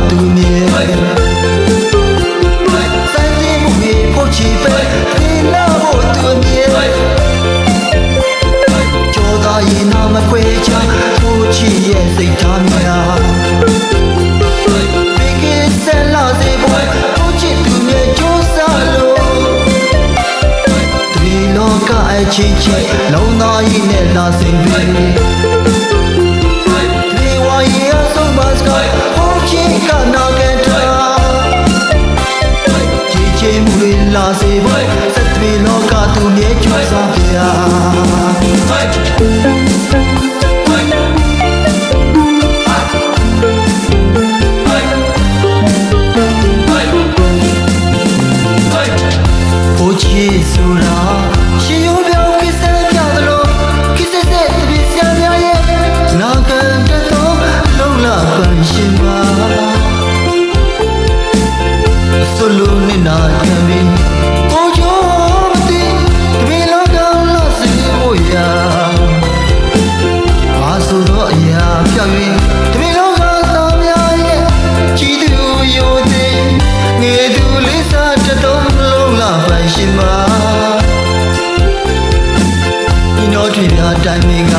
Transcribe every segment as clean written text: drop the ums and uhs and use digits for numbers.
သူမြဲစံတင်မှုတွေဖို့ချီပဲခေလာဖို့သူမြဲကြောသားရင်နာမခွဲချဖို့ချီရဲ့စိတ်ထားများဒီကိစ္စလာစေဖို့ဖို့ချီသူမြဲကြိုးစားလို့ဒီလောကအချင်းချင်းလုံးသားရင်နဲ့လာစင်ပြီလာစေဖို့စက်တွေလောကသူမြဲကြိုးစားပြရာဖို့ချီဆိုတာရှင်ရုံးပြောင်းကိစ္စပြသလိုကိစ္စတဲ့ဒီဆရာများရဲ့နာခံတဲ့တော့လုံလပန်ရှင်ပါဆိုလိုနေတာခံပြီးကိုချိုးမသိဒီလောကလို့စီဖို့ရဘာဆိုတော့အရာပြောင်းရင်ဒီလောကသားများရဲ့ကြည်သူရိုသေငယ်သူလေးစားတတော်လုံးလာပိုင်ရှင်ပါဒီတော့ထွေပြတိုင်းမင်းက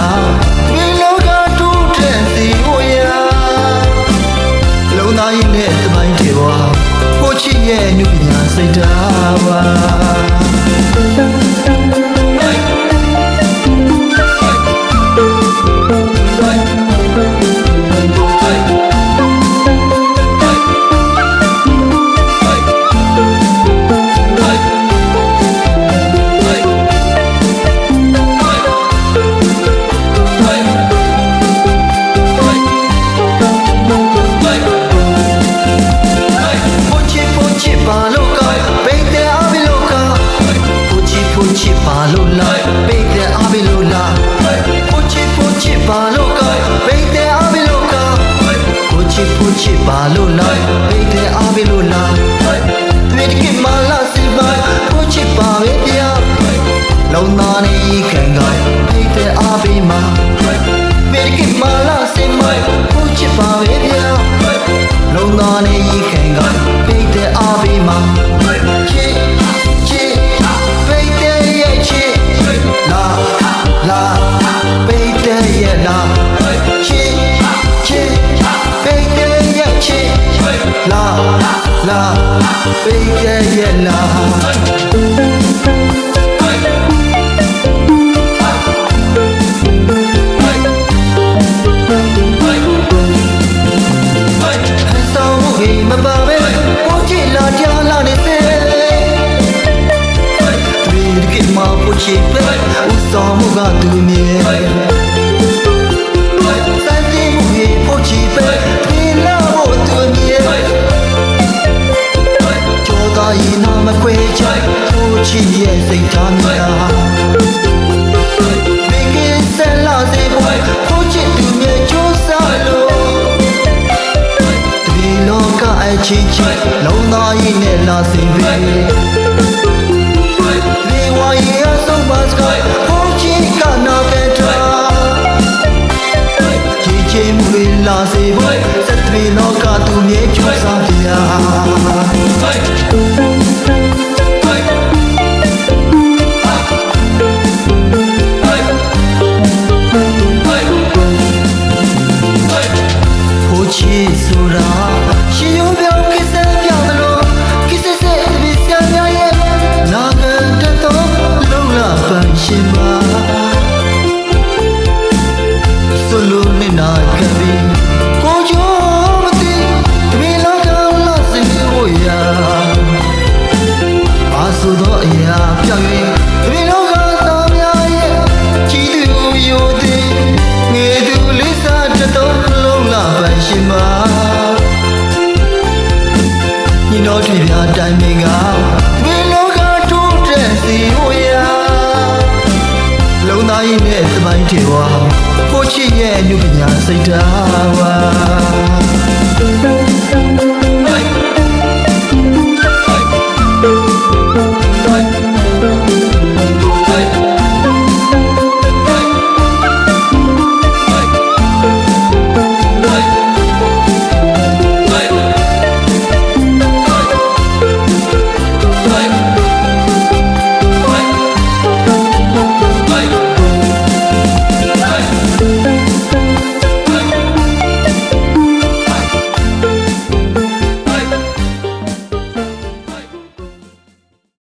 ဒီလောကတူးတဲ့စီဖို့ရလုံသားရင်နဲ့တမိုင်းတွေပါကိုချစ်ရဲ့နုပညာစိတ်ဓာတ်ပါပါလို့လားပိတ်တဲ့အဘိလို့လားကိုချစ်ပါလို့ကပိတ်တဲ့အဘိလို့ကကိုချစ်ပါလို့လားပိတ်တဲ့အဘိလို့လားဒီကိမလာစီပါကိုချစ်ပါပဲဗျာလုံးသားနေခံကပိတ်တဲ့အဘိမှာဒီကိမလာစီမကိုချစ်ပါပဲဗျာလုံးသားနေခံကပိတ်တဲ့အဘိမှာလာပိတ်ရဲ့လာဆောင်းဟိမပါပဲကိုချစ်လာကြလာနေသေးဒီကိမကိုချစ်ပဲဥဆောင်မှုကသူမြဲစံတင်မှုကိုဖို့ချစ်ပဲဒီလာဖို့သူမြဲရင်နာမခွဲချဖို့ချီရဲ့စိတ်ထားများဒီကိစ္စလာစေဖို့ဖို့ချစ်သူမြဲကြိုးစားလို့ဒီလောကအချင်းချင်းလုံးသားရင်နဲ့လာစင်ပြီဒီဝါရီအဆုံးပါစကားဖို့ချစ်ကနာပဲထားချင်းမွေလာစေဖို့စက်တွေလောကသူမြဲကြိုးစားပြရာချစ်ဆိုတာရှင်ရုံးပြောင်းကိစ္စပြသလိုကိစ္စတဲ့ဒီဆရာများရဲ့နာခံတဲ့တော့လုံလပန်ရှင်ပါဆိုလိုနေတာခံပြီးကိုချိုးမသိဒီလောကလို့စီဖို့ရဘာဆိုတော့အရာပြောင်းရင်ဒီလောကသားများရဲ့ကြည်သူရိုသေငယ်သူလေးစားတတော်လုံးလာပိုင်ရှင်ပါညီတော်ထွေပြတိုင်းမင်းကဒီလောကတူးတဲ့စီဖို့ရလုံသားရင်နဲ့တမိုင်းတွေပါကိုချစ်ရဲ့နုပညာစိတ်ဓာတ်ပါ